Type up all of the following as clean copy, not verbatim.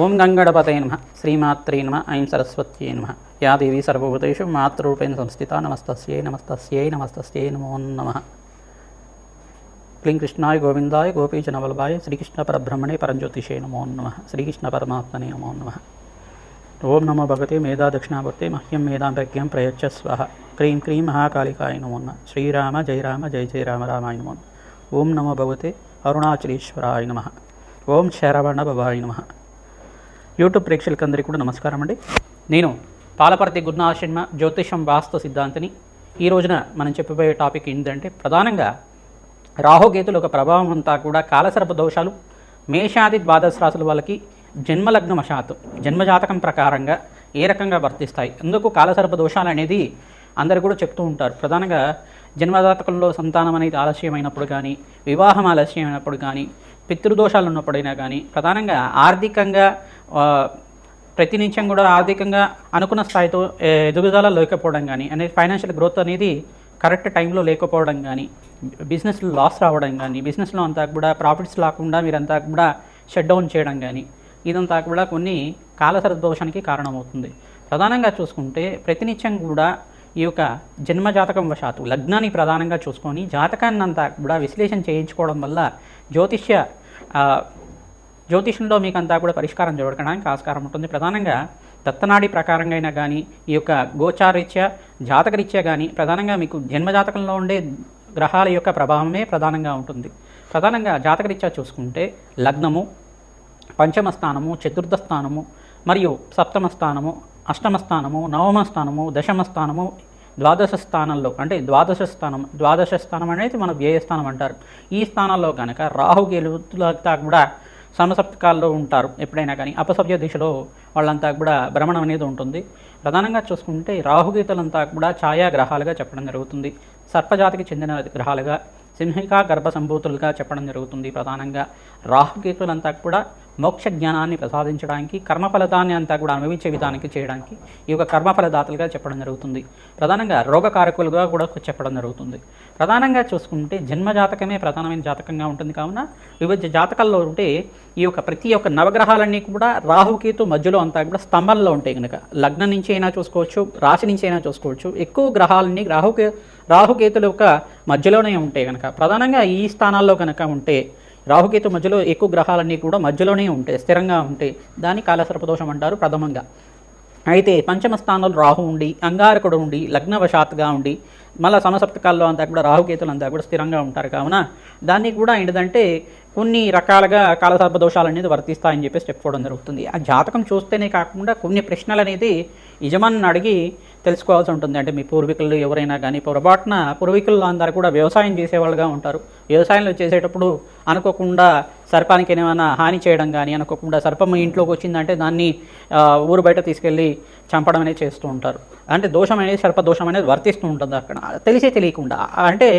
ఓం గంగణపతయే నమః శ్రీమాత్రే నమః ఐం సరస్వత్యై నమః యా దేవీ సర్వభూతేషు మాతృరూపేణ సంస్థిత నమస్తస్యై నమస్తస్యై నమస్తస్యై నమో నమః. క్లీం కృష్ణాయ గోవిందాయ గోపీజనవల్లభాయ శ్రీకృష్ణ పరబ్రహ్మణే పరంజ్యోతిషే నమో నమః. శ్రీకృష్ణ పరమాత్మనే నమో నమః. ఓం నమో భగవతే మేధా దక్షిణామూర్తే మహ్యం మేధాం ప్రజ్ఞాం ప్రయచ్చ స్వః. క్రీం క్రీం మహాకాళికాయ నమో నమః. శ్రీరామ జయ రామ జయ జయ రామ రామాయ నమో నమః. ఓం నమో భగవతే అరుణాచలేశ్వరాయ నమః. ఓం శరవణ భవాయ నమః. యూట్యూబ్ ప్రేక్షకులందరికీ కూడా నమస్కారం అండి. నేను పాలపర్తి గురునాథ శర్మ జ్యోతిషం వాస్తు సిద్ధాంతిని. ఈ రోజున మనం చెప్పబోయే టాపిక్ ఏంటంటే ప్రధానంగా రాహుకేతుల యొక్క ప్రభావం అంతా కూడా కాలసర్ప దోషాలు మేషాది ద్వాదశ రాశుల వాళ్ళకి జన్మలగ్నవశాత్తు జన్మజాతకం ప్రకారంగా ఏ రకంగా వర్తిస్తాయి. అందుకు కాలసర్ప దోషాలు అనేది అందరు కూడా చెప్తూ ఉంటారు. ప్రధానంగా జన్మజాతకంలో సంతానం అనేది ఆలస్యమైనప్పుడు కానీ, వివాహం ఆలస్యమైనప్పుడు కానీ, పితృదోషాలు ఉన్నప్పుడైనా కానీ, ప్రధానంగా ఆర్థికంగా ప్రతినిత్యం కూడా ఆర్థికంగా అనుకున్న స్థాయితో ఎదుగుదల లేకపోవడం కానీ, అనేది ఫైనాన్షియల్ గ్రోత్ అనేది కరెక్ట్ టైంలో లేకపోవడం కానీ, బిజినెస్లో లాస్ రావడం కానీ, బిజినెస్లో అంతా కూడా ప్రాఫిట్స్ రాకుండా మీరంతా కూడా షట్ డౌన్ చేయడం కానీ, ఇదంతా కూడా కొన్ని కాలసర్ప దోషానికి కారణమవుతుంది. ప్రధానంగా చూసుకుంటే ప్రతినిత్యం కూడా ఈ యొక్క జన్మజాతకం వశాత్తు లగ్నాన్ని ప్రధానంగా చూసుకొని జాతకాన్ని అంతా కూడా విశ్లేషణ చేయించుకోవడం వల్ల జ్యోతిషంలో మీకు అంతా కూడా పరిష్కారం జరగడానికి ఆస్కారం ఉంటుంది. ప్రధానంగా దత్తనాడి ప్రకారంగా అయినా కానీ, ఈ యొక్క గోచారీత్యా జాతకరీత్యా కానీ, ప్రధానంగా మీకు జన్మజాతకంలో ఉండే గ్రహాల యొక్క ప్రభావమే ప్రధానంగా ఉంటుంది. ప్రధానంగా జాతకరీత్యా చూసుకుంటే లగ్నము, పంచమ స్థానము, చతుర్థ స్థానము, మరియు సప్తమ స్థానము, అష్టమ స్థానము, నవమ స్థానము, దశమ స్థానము, ద్వాదశ స్థానంలో అంటే ద్వాదశ స్థానం అనేది మన వ్యయస్థానం అంటారు. ఈ స్థానాల్లో కనుక రాహుకేతులంతా కూడా సమసప్తకాల్లో ఉంటారు. ఎప్పుడైనా కానీ అపసవ్య దిశలో వాళ్ళంతా కూడా భ్రమణం అనేది ఉంటుంది. ప్రధానంగా చూసుకుంటే రాహుకేతులంతా కూడా ఛాయాగ్రహాలుగా చెప్పడం జరుగుతుంది. సర్పజాతికి చెందిన గ్రహాలుగా, సింహికా గర్భ సంభూతులుగా చెప్పడం జరుగుతుంది. ప్రధానంగా రాహుకేతులంతా కూడా మోక్ష జ్ఞానాన్ని ప్రసాదించడానికి, కర్మఫలదాన్ని అంతా కూడా అనుభవించే విధానికి చేయడానికి ఈ యొక్క కర్మఫలదాతలుగా చెప్పడం జరుగుతుంది. ప్రధానంగా రోగకారకులుగా కూడా చెప్పడం జరుగుతుంది. ప్రధానంగా చూసుకుంటే జన్మజాతకమే ప్రధానమైన జాతకంగా ఉంటుంది. కావున వివిధ జాతకాల్లో ఉంటే ఈ యొక్క ప్రతి ఒక్క నవగ్రహాలన్నీ కూడా రాహుకేతు మధ్యలో అంతా కూడా స్తంభంలో ఉంటాయి. కనుక లగ్నం నుంచి అయినా చూసుకోవచ్చు, రాశి నుంచి అయినా చూసుకోవచ్చు. ఎక్కువ గ్రహాలన్నీ రాహుకేతుల యొక్క మధ్యలోనే ఉంటాయి. కనుక ప్రధానంగా ఈ స్థానాల్లో కనుక ఉంటే రాహుకేతు మధ్యలో ఎక్కువ గ్రహాలన్నీ కూడా మధ్యలోనే ఉంటాయి, స్థిరంగా ఉంటాయి. దాన్ని కాలసర్పదోషం అంటారు ప్రథమంగా. అయితే పంచమ స్థానంలో రాహు ఉండి, అంగారకుడు ఉండి, లగ్నవశాత్తుగా ఉండి, మళ్ళీ సమసప్తకాల్లో అంతా కూడా రాహుకేతులు అంతా కూడా స్థిరంగా ఉంటారు. కావున దాన్ని కూడా ఏంటంటే కొన్ని రకాలుగా కాలసర్ప దోషాలు అనేది వర్తిస్తాయని చెప్పేసి చెప్పుకోవడం జరుగుతుంది. ఆ జాతకం చూస్తేనే కాకుండా కొన్ని ప్రశ్నలు అనేది యజమానిని అడిగి తెలుసుకోవాల్సి ఉంటుంది. అంటే మీ పూర్వీకులు ఎవరైనా కానీ పూర్వీకులు అందరూ కూడా వ్యవసాయం చేసేవాళ్ళుగా ఉంటారు. వ్యవసాయంలో చేసేటప్పుడు అనుకోకుండా సర్పానికి ఏమైనా హాని చేయడం కానీ, అనుకోకుండా సర్పం ఇంట్లోకి వచ్చిందంటే దాన్ని ఊరు బయట తీసుకెళ్ళి చంపడం అనేది చేస్తూ ఉంటారు. అంటే దోషం అనేది సర్పదోషం అనేది వర్తిస్తూ ఉంటుంది అక్కడ తెలియకుండా. అంటే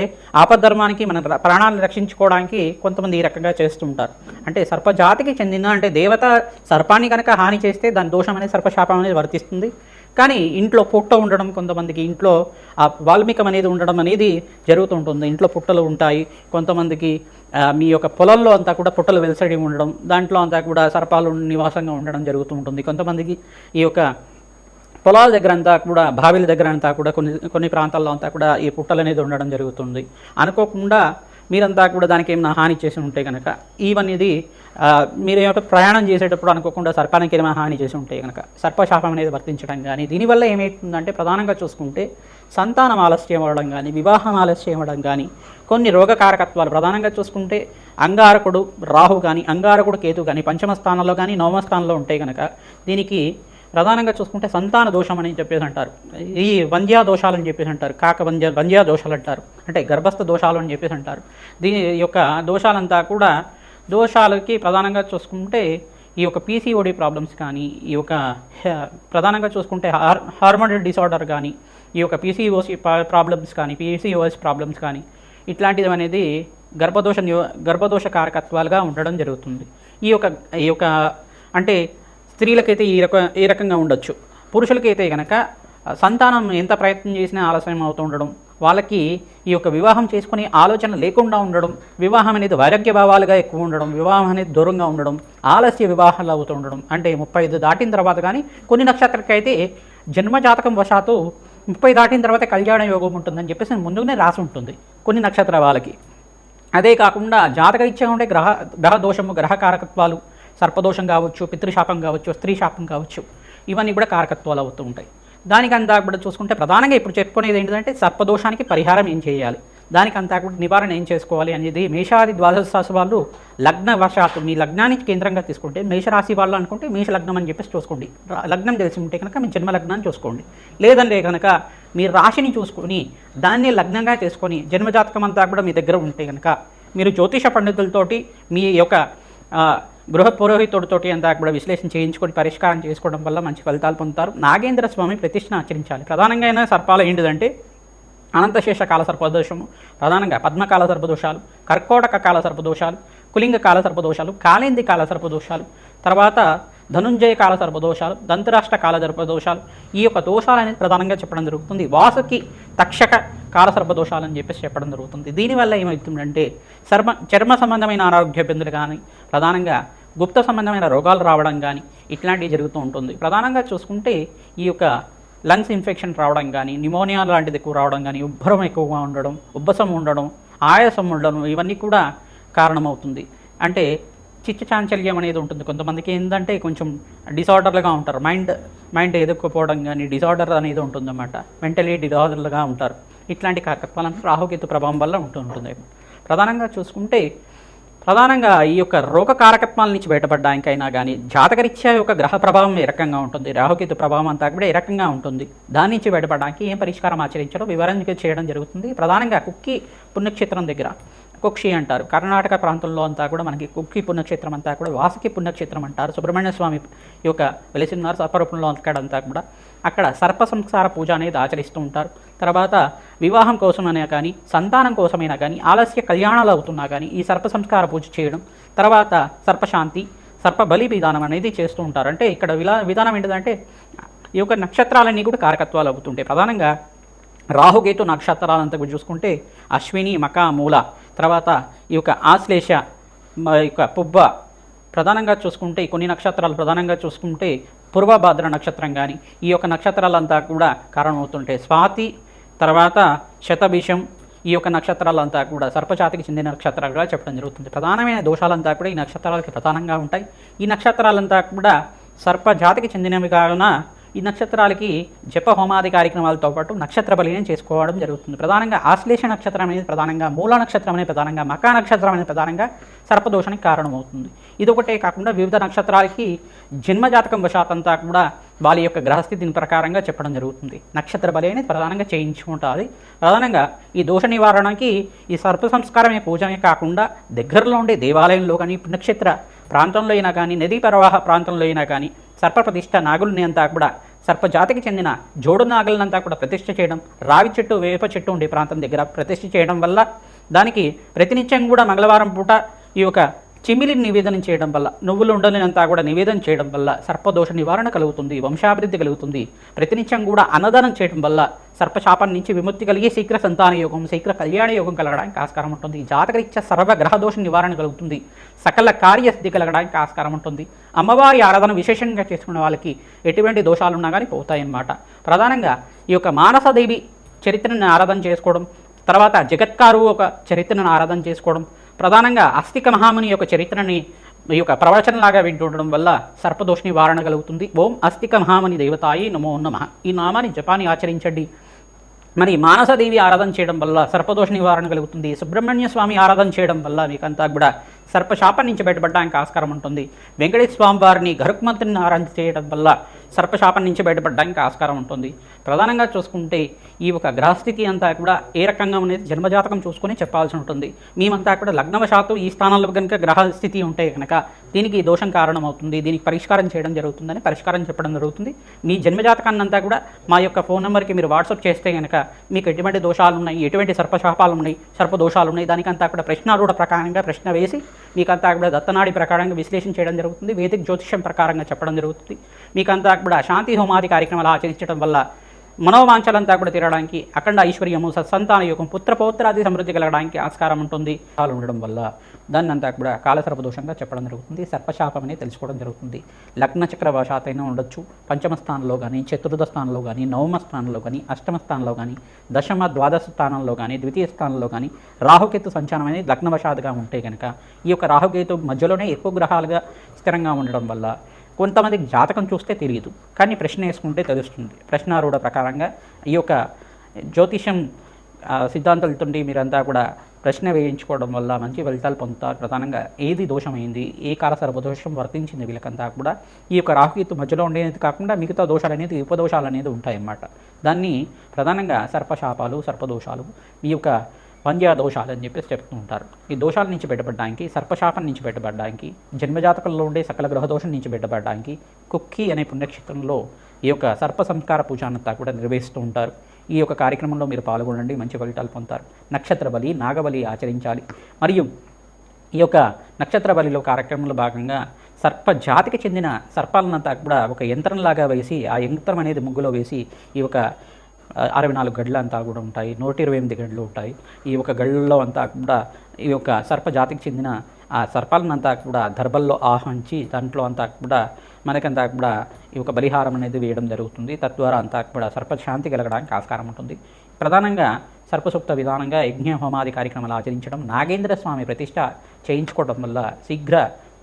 ఆపద్ధర్మానికి మన ప్రాణాలను రక్షించుకోవడానికి కొంతమంది ఈ రకంగా చేస్తూ ఉంటారు. అంటే సర్పజాతికి చెందిన అంటే దేవత సర్పాన్ని కనుక హాని చేస్తే దాని దోషం అనేది సర్పశాపం అనేది వర్తిస్తుంది. కానీ ఇంట్లో పుట్ట ఉండడం, కొంతమందికి ఇంట్లో ఆ వాల్మీకం అనేది ఉండడం అనేది జరుగుతూ ఉంటుంది. ఇంట్లో పుట్టలు ఉంటాయి. కొంతమందికి మీ యొక్క పొలంలో అంతా కూడా పుట్టలు వెలసడి ఉండడం, దాంట్లో అంతా కూడా సర్పాలు నివాసంగా ఉండడం జరుగుతూ ఉంటుంది. కొంతమందికి ఈ యొక్క పొలాల దగ్గర అంతా కూడా, బావిల దగ్గర అంతా కూడా కొన్ని ప్రాంతాల్లో అంతా కూడా ఈ పుట్టలు అనేది ఉండడం జరుగుతుంది. అనుకోకుండా మీరంతా కూడా దానికి ఏమైనా హాని చేసి ఉంటే కనుక ఇవన్నీ మీరు ఏమైనా ప్రయాణం చేసేటప్పుడు అనుకోకుండా సర్పానికి ఏమైనా హాని చేసి ఉంటే కనుక సర్పశాపం అనేది వర్తించడం కానీ, దీనివల్ల ఏమవుతుందంటే ప్రధానంగా చూసుకుంటే సంతానం ఆలస్యం అవ్వడం కానీ, వివాహం ఆలస్యం అవ్వడం కానీ, కొన్ని రోగకారకత్వాలు ప్రధానంగా చూసుకుంటే అంగారకుడు రాహు కానీ, అంగారకుడు కేతు కానీ పంచమ స్థానంలో కానీ నవమ స్థానంలో ఉంటే కనుక దీనికి ప్రధానంగా చూసుకుంటే సంతాన దోషం అని చెప్పేసి అంటారు. ఈ వంధ్యా దోషాలు అని చెప్పేసి అంటారు. వంధ్యా దోషాలు అంటారు. అంటే గర్భస్థ దోషాలు అని చెప్పేసి అంటారు. దీని యొక్క దోషాలంతా కూడా దోషాలకి ప్రధానంగా చూసుకుంటే ఈ యొక్క పీసీఓడి ప్రాబ్లమ్స్ కానీ, ఈ యొక్క ప్రధానంగా చూసుకుంటే హార్మోనల్ డిసార్డర్ కానీ, ఈ యొక్క పీసీఓసి ప్రాబ్లమ్స్ కానీ, పీసీఓఎస్ ప్రాబ్లమ్స్ కానీ ఇట్లాంటిది అనేది గర్భదోష కారకత్వాలుగా ఉండడం జరుగుతుంది. ఈ యొక్క అంటే స్త్రీలకైతే ఈ రకంగా ఉండొచ్చు. పురుషులకైతే కనుక సంతానం ఎంత ప్రయత్నం చేసినా ఆలస్యం అవుతూ ఉండడం, వాళ్ళకి ఈ యొక్క వివాహం చేసుకునే ఆలోచన లేకుండా ఉండడం, వివాహం అనేది వైరాగ్య భావాలుగా ఎక్కువ ఉండడం, వివాహం అనేది దూరంగా ఉండడం, ఆలస్య వివాహాలు అవుతూ ఉండడం. అంటే 35 దాటిన తర్వాత కానీ కొన్ని నక్షత్రాలకి అయితే జన్మజాతకం వశాత్తు 30 దాటిన తర్వాత కళ్యాణ యోగం ఉంటుందని చెప్పేసి ముందుగానే రాసి ఉంటుంది కొన్ని నక్షత్ర వాళ్ళకి. అదే కాకుండా జాతకరీత్యా ఉండే గ్రహ దోషము, గ్రహ కారకత్వాలు, సర్పదోషం కావచ్చు, పితృశాపం కావచ్చు, స్త్రీ శాపం కావచ్చు, ఇవన్నీ కూడా కారకత్వాలు అవుతూ ఉంటాయి. దానికంతా కూడా చూసుకుంటే ప్రధానంగా ఇప్పుడు చెప్పుకునేది ఏంటంటే సర్పదోషానికి పరిహారం ఏం చేయాలి, దానికంతా కూడా నివారణ ఏం చేసుకోవాలి అనేది మేషాది ద్వాదశ రాశి వాళ్ళు లగ్న వశాత్తు మీ లగ్నానికి కేంద్రంగా తీసుకుంటే, మేషరాశి వాళ్ళు అనుకుంటే మేష లగ్నం అని చెప్పేసి చూసుకోండి. లగ్నం తెలిసి ఉంటే కనుక మీ జన్మ లగ్నాన్ని చూసుకోండి. లేదంటే కనుక మీ రాశిని చూసుకొని దాన్ని లగ్నంగా చేసుకొని జన్మజాతకం అంతా కూడా మీ దగ్గర ఉంటే కనుక మీరు జ్యోతిష పండితులతోటి మీ యొక్క గృహ పురోహితుడితోటి అంతా కూడా విశ్లేషణ చేయించుకొని పరిష్కారం చేసుకోవడం వల్ల మంచి ఫలితాలు పొందుతారు. నాగేంద్ర స్వామి ప్రతిష్టను ఆచరించాలి. ప్రధానంగా సర్పాలు ఏంటిదంటే అనంతశేష కాల సర్పదోషము, ప్రధానంగా పద్మకాల సర్పదోషాలు, కర్కోటక కాల సర్పదోషాలు, కులింగ కాల సర్పదోషాలు, కాళేంది కాల సర్పదోషాలు, తర్వాత ధనుంజయ కాల సర్పదోషాలు, దంతరాష్ట్ర కాల సర్పదోషాలు, ఈ యొక్క దోషాలు అనేది ప్రధానంగా చెప్పడం జరుగుతుంది. వాసుకి తక్షక కాల సర్పదోషాలు అని చెప్పేసి చెప్పడం జరుగుతుంది. దీనివల్ల ఏమవుతుందంటే చర్మ సంబంధమైన అనారోగ్య ఇబ్బందులు కానీ, ప్రధానంగా గుప్త సంబంధమైన రోగాలు రావడం కానీ ఇట్లాంటివి జరుగుతూ ఉంటుంది. ప్రధానంగా చూసుకుంటే ఈ యొక్క లంగ్స్ ఇన్ఫెక్షన్ రావడం కానీ, న్యూమోనియా లాంటిది ఎక్కువ రావడం కానీ, ఉబ్బరం ఎక్కువగా ఉండడం, ఉబ్బసం ఉండడం, ఆయాసం ఉండడం, ఇవన్నీ కూడా కారణమవుతుంది. అంటే చిత్త చాంచల్యం అనేది ఉంటుంది. కొంతమందికి ఏంటంటే కొంచెం డిసార్డర్లుగా ఉంటారు, మైండ్ ఎదుర్కోపోవడం కానీ డిసార్డర్ అనేది ఉంటుందన్నమాట. మెంటలీ డిసార్డర్లుగా ఉంటారు. ఇట్లాంటి కారకత్వాలను రాహుకేతు ప్రభావం వల్ల ఉంటుంది. ప్రధానంగా చూసుకుంటే ప్రధానంగా ఈ యొక్క రోగ కారకత్వాల నుంచి బయటపడడానికైనా కానీ జాతకరీత్యా యొక్క గ్రహ ప్రభావం ఏ రకంగా ఉంటుంది, రాహుకేతు ప్రభావం అంతా కూడా ఏ రకంగా ఉంటుంది, దాని నుంచి బయటపడడానికి ఏం పరిష్కారం ఆచరించడం వివరణ చేయడం జరుగుతుంది. ప్రధానంగా కుక్కి పుణ్యక్షేత్రం దగ్గర కుక్షి అంటారు. కర్ణాటక ప్రాంతంలో అంతా కూడా మనకి కుక్కి పుణ్యక్షేత్రం అంతా కూడా వాసుకి పుణ్యక్షేత్రం అంటారు. సుబ్రహ్మణ్య స్వామి యొక్క వెలిసిన్నారు సర్పరూపంలో అక్కడంతా కూడా. అక్కడ సర్ప సంస్కార పూజ అనేది ఆచరిస్తూ ఉంటారు. తర్వాత వివాహం కోసమైనా కానీ, సంతానం కోసమైనా కానీ, ఆలస్య కళ్యాణాలు అవుతున్నా కానీ ఈ సర్ప సంస్కార పూజ చేయడం, తర్వాత సర్పశాంతి, సర్ప బలి విధానం అనేది చేస్తూ ఉంటారు. అంటే ఇక్కడ విధానం ఏంటిదంటే ఈ యొక్క నక్షత్రాలన్నీ కూడా కారకత్వాలు అవుతుంటాయి. ప్రధానంగా రాహుకేతు నక్షత్రాలంతా కూడా చూసుకుంటే అశ్విని, మక, మూల, తర్వాత ఈ యొక్క ఆశ్లేష, ఈ యొక్క పుబ్బ, ప్రధానంగా చూసుకుంటే కొన్ని నక్షత్రాలు ప్రధానంగా చూసుకుంటే పూర్వభాద్ర నక్షత్రం కానీ ఈ యొక్క నక్షత్రాలంతా కూడా కారణమవుతుంటాయి. స్వాతి, తర్వాత శతభిషం, ఈ యొక్క నక్షత్రాలంతా కూడా సర్పజాతికి చెందిన నక్షత్రాలుగా చెప్పడం జరుగుతుంది. ప్రధానమైన దోషాలంతా కూడా ఈ నక్షత్రాలకి ప్రధానంగా ఉంటాయి. ఈ నక్షత్రాలంతా కూడా సర్పజాతికి చెందినవి కావున ఈ నక్షత్రాలకి జప హోమాది కార్యక్రమాలతో పాటు నక్షత్ర బలిని చేసుకోవడం జరుగుతుంది. ప్రధానంగా ఆశ్లేష నక్షత్రం అనేది ప్రధానంగా, మూల నక్షత్రం అనేది ప్రధానంగా, మకా నక్షత్రం అనేది ప్రధానంగా సర్పదోషానికి కారణమవుతుంది. ఇదొకటే కాకుండా వివిధ నక్షత్రాలకి జన్మజాతకం వశాతంతా కూడా వాళ్ళ యొక్క గ్రహస్థితిని ప్రకారంగా చెప్పడం జరుగుతుంది. నక్షత్ర బలి అనేది ప్రధానంగా చేయించుకుంటుంది. ప్రధానంగా ఈ దోష నివారణకి ఈ సర్ప సంస్కారమే పూజమే కాకుండా దగ్గరలో ఉండే దేవాలయంలో కానీ, పుణ్యక్షేత్ర ప్రాంతంలో అయినా కానీ, నదీ ప్రవాహ ప్రాంతంలో అయినా కానీ సర్పప్రతిష్ఠ నాగుల్ని అంతా కూడా సర్పజాతికి చెందిన జోడు నాగులనంతా కూడా ప్రతిష్ఠ చేయడం, రావి చెట్టు, వేప చెట్టు ఉండే ప్రాంతం దగ్గర ప్రతిష్ఠ చేయడం వల్ల, దానికి ప్రతినిత్యం కూడా మంగళవారం పూట ఈ యొక్క చిమిలిని నివేదన చేయడం వల్ల, నువ్వులు ఉండలేనంతా కూడా నివేదన చేయడం వల్ల సర్పదోష నివారణ కలుగుతుంది, వంశాభివృద్ధి కలుగుతుంది. ప్రతినిత్యం కూడా అన్నదానం చేయడం వల్ల సర్పశాపం నుంచి విముక్తి కలిగి శీఘ్ర సంతాన యోగం, శీఘ్ర కళ్యాణ యోగం కలగడానికి ఆస్కారం ఉంటుంది. జాతకరీత్యా సర్వగ్రహదోష నివారణ కలుగుతుంది. సకల కార్యసిద్ధి కలగడానికి ఆస్కారం ఉంటుంది. అమ్మవారి ఆరాధన విశేషంగా చేసుకునే వాళ్ళకి ఎటువంటి దోషాలున్నా కానీ పోతాయన్నమాట. ప్రధానంగా ఈ యొక్క మానసదేవి చరిత్రను ఆరాధన చేసుకోవడం, తర్వాత జగత్కారు ఒక చరిత్రను ఆరాధన చేసుకోవడం, ప్రధానంగా అస్తిక మహాముని యొక్క చరిత్రని ఈ యొక్క ప్రవచనలాగా వింటుండడం వల్ల సర్పదోష నివారణ కలుగుతుంది. ఓం అస్తిక మహాముని దేవతాయి నమో నమః, ఈ నామాన్ని జపాన్ని ఆచరించండి. మరి మానసదేవి ఆరాధన చేయడం వల్ల సర్పదోష నివారణ కలుగుతుంది. సుబ్రహ్మణ్య స్వామి ఆరాధన చేయడం వల్ల మీకంతా కూడా సర్పశాపం నుంచి బయటపడడానికి ఆస్కారం ఉంటుంది. వెంకటేశ్వర స్వామి వారిని గరుక్మంతుని ఆరాధన చేయడం వల్ల సర్పశాపం నుంచి బయటపడడానికి ఆస్కారం ఉంటుంది. ప్రధానంగా చూసుకుంటే ఈ ఒక గ్రహస్థితి అంతా కూడా ఏ రకంగా అనేది జన్మజాతకం చూసుకొని చెప్పాల్సి ఉంటుంది. మేమంతా కూడా లగ్నవశాత్తు ఈ స్థానంలో కనుక గ్రహస్థితి ఉంటే కనుక దీనికి దోషం కారణం అవుతుంది, దీనికి పరిష్కారం చేయడం జరుగుతుందని పరిష్కారం చెప్పడం జరుగుతుంది. మీ జన్మజాతకాన్ని అంతా కూడా మా యొక్క ఫోన్ నెంబర్కి మీరు వాట్సాప్ చేస్తే కనుక మీకు ఎటువంటి దోషాలు ఉన్నాయి, ఎటువంటి సర్పశాపాలు ఉన్నాయి, సర్పదోషాలు ఉన్నాయి, దానికంతా కూడా ప్రశ్నారూఢ ప్రకారంగా ప్రశ్న వేసి మీకంతా కూడా దత్తనాడి ప్రకారంగా విశ్లేషణ చేయడం జరుగుతుంది. వేదిక జ్యోతిష్యం ప్రకారంగా చెప్పడం జరుగుతుంది. మీకంతా కూడా శాంతి హోమాది కార్యక్రమాలు ఆచరించడం వల్ల మనోవాంఛలంతా కూడా తీరడానికి, అఖండ ఐశ్వర్యము, సత్సంతాన యోగం, పుత్రపౌత్రాది సమృద్ధి కలగడానికి ఆస్కారం ఉంటుంది. కాలు ఉండడం వల్ల దాన్ని అంతా కూడా కాలసర్పదోషంగా చెప్పడం జరుగుతుంది. సర్పశాపం అనేది తెలుసుకోవడం జరుగుతుంది. లగ్న చక్ర వశాత్ అయినా ఉండొచ్చు, పంచమ స్థానంలో కానీ, చతుర్థ స్థానంలో కానీ, నవమ స్థానంలో కానీ, అష్టమ స్థానంలో కానీ, దశమ ద్వాదశ స్థానంలో కానీ, ద్వితీయ స్థానంలో కానీ రాహుకేతు సంచారం అనేది లగ్నవశాత్గా ఉంటే కనుక ఈ యొక్క రాహుకేతు మధ్యలోనే ఎక్కువ గ్రహాలుగా స్థిరంగా ఉండడం వల్ల కొంతమందికి జాతకం చూస్తే తెలియదు, కానీ ప్రశ్న వేసుకుంటే తెలుస్తుంది. ప్రశ్నారూఢ ప్రకారంగా ఈ యొక్క జ్యోతిషం సిద్ధాంతాలతో మీరంతా కూడా ప్రశ్న వేయించుకోవడం వల్ల మంచి ఫలితాలు పొందుతారు. ప్రధానంగా ఏది దోషమైంది, ఏ కాల సర్పదోషం వర్తించింది వీళ్ళకంతా కూడా ఈ యొక్క రాహుకేతు మధ్యలో ఉండేది కాకుండా మిగతా దోషాలు అనేది ఉపదోషాలు అనేది ఉంటాయన్నమాట. దాన్ని ప్రధానంగా సర్పశాపాలు, సర్పదోషాలు, ఈ యొక్క పంజా దోషాలు అని చెప్పేసి చెప్తూ ఉంటారు. ఈ దోషాల నుంచి బయటపడడానికి, సర్పశాపం నుంచి బయటపడడానికి, జన్మజాతకంలో ఉండే సకల గ్రహ దోషం నుంచి బయటపడడానికి కుక్కి అనే పుణ్యక్షేత్రంలో ఈ యొక్క సర్ప సంస్కార పూజ అంతా కూడా నిర్వహిస్తూ ఉంటారు. ఈ యొక్క కార్యక్రమంలో మీరు పాల్గొనండి, మంచి ఫలితాలు పొందుతారు. నక్షత్ర బలి, నాగబలి ఆచరించాలి. మరియు ఈ యొక్క నక్షత్ర బలిలో కార్యక్రమంలో భాగంగా సర్ప జాతికి చెందిన సర్పాలనంతా కూడా ఒక యంత్రంలాగా వేసి, ఆ యంత్రం అనేది ముగ్గులో వేసి ఈ యొక్క 64 గడ్లు అంతా కూడా ఉంటాయి, 128 గడ్లు ఉంటాయి. ఈ యొక్క గళ్ళలో అంతా కూడా ఈ యొక్క సర్ప జాతికి చెందిన ఆ సర్పాలనంతా కూడా దర్భల్లో ఆహ్వానించి దాంట్లో అంతా కూడా మనకంతా కూడా ఈ యొక్క బలిహారం అనేది వేయడం జరుగుతుంది. తద్వారా అంతా కూడా సర్పశాంతి కలగడానికి ఆస్కారం ఉంటుంది. ప్రధానంగా సర్పసూక్త విధానంగా యజ్ఞ హోమాది కార్యక్రమాలు ఆచరించడం, నాగేంద్ర స్వామి ప్రతిష్ట చేయించుకోవడం వల్ల శీఘ్ర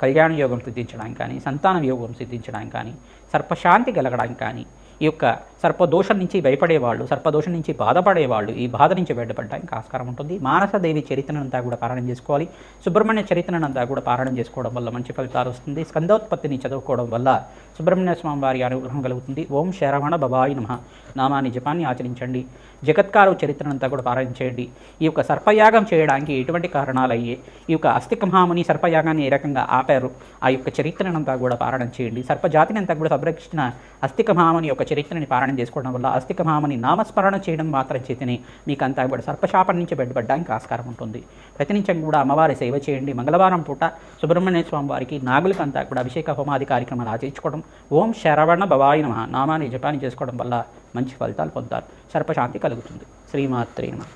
కళ్యాణ యోగం సిద్ధించడానికి కానీ, సంతాన యోగం సిద్ధించడానికి కానీ, సర్పశాంతి కలగడానికి కానీ, ఈ యొక్క సర్పదోషం నుంచి భయపడేవాళ్ళు, సర్పదోషం నుంచి బాధపడేవాళ్ళు ఈ బాధ నుంచి బయటపడడానికి ఆస్కారం ఉంటుంది. మానసదేవి చరిత్రనంతా కూడా పారాయణం చేసుకోవాలి. సుబ్రహ్మణ్య చరిత్రనంతా కూడా పారాయణం చేసుకోవడం వల్ల మంచి ఫలితాలు వస్తుంది. స్కందోత్పత్తిని చదువుకోవడం వల్ల సుబ్రహ్మణ్య స్వామి వారి అనుగ్రహం కలుగుతుంది. ఓం శరవణ భవాయి నమః నామాన్ని జపాన్ని ఆచరించండి. జగత్కారు చరిత్రనంతా కూడా పారాయణ చేయండి. ఈ యొక్క సర్పయాగం చేయడానికి ఎటువంటి కారణాలు అయ్యే ఈ యొక్క అస్తిక మహాముని సర్పయాగాన్ని ఏ రకంగా ఆపారు, ఆ యొక్క చరిత్రనంతా కూడా పారాయణ చేయండి. సర్పజాతిని అంతా కూడా సంరక్షించిన అస్తిక మహాముని యొక్క చరిత్రని పారాయణ చేసుకోవడం వల్ల, అస్తిక మహాముని నామస్మరణ చేయడం మాత్రం చేతనే మీకు అంతా కూడా సర్పశాపం నుంచి బయటపడడానికి ఆస్కారం ఉంటుంది. ప్రతినిత్యం కూడా అమ్మవారి సేవ చేయండి. మంగళవారం పూట సుబ్రహ్మణ్య స్వామి వారికి నాగులకంతా కూడా అభిషేక హోమాది కార్యక్రమాలు ఆచరించుకోవడం, ఓం శరవణ భవాయి నమః నామాన్ని జపాన్ని చేసుకోవడం వల్ల మంచి ఫలితాలు పొందుతారు. సర్పశాంతి కలుగుతుంది. శ్రీమాత్రే నమః.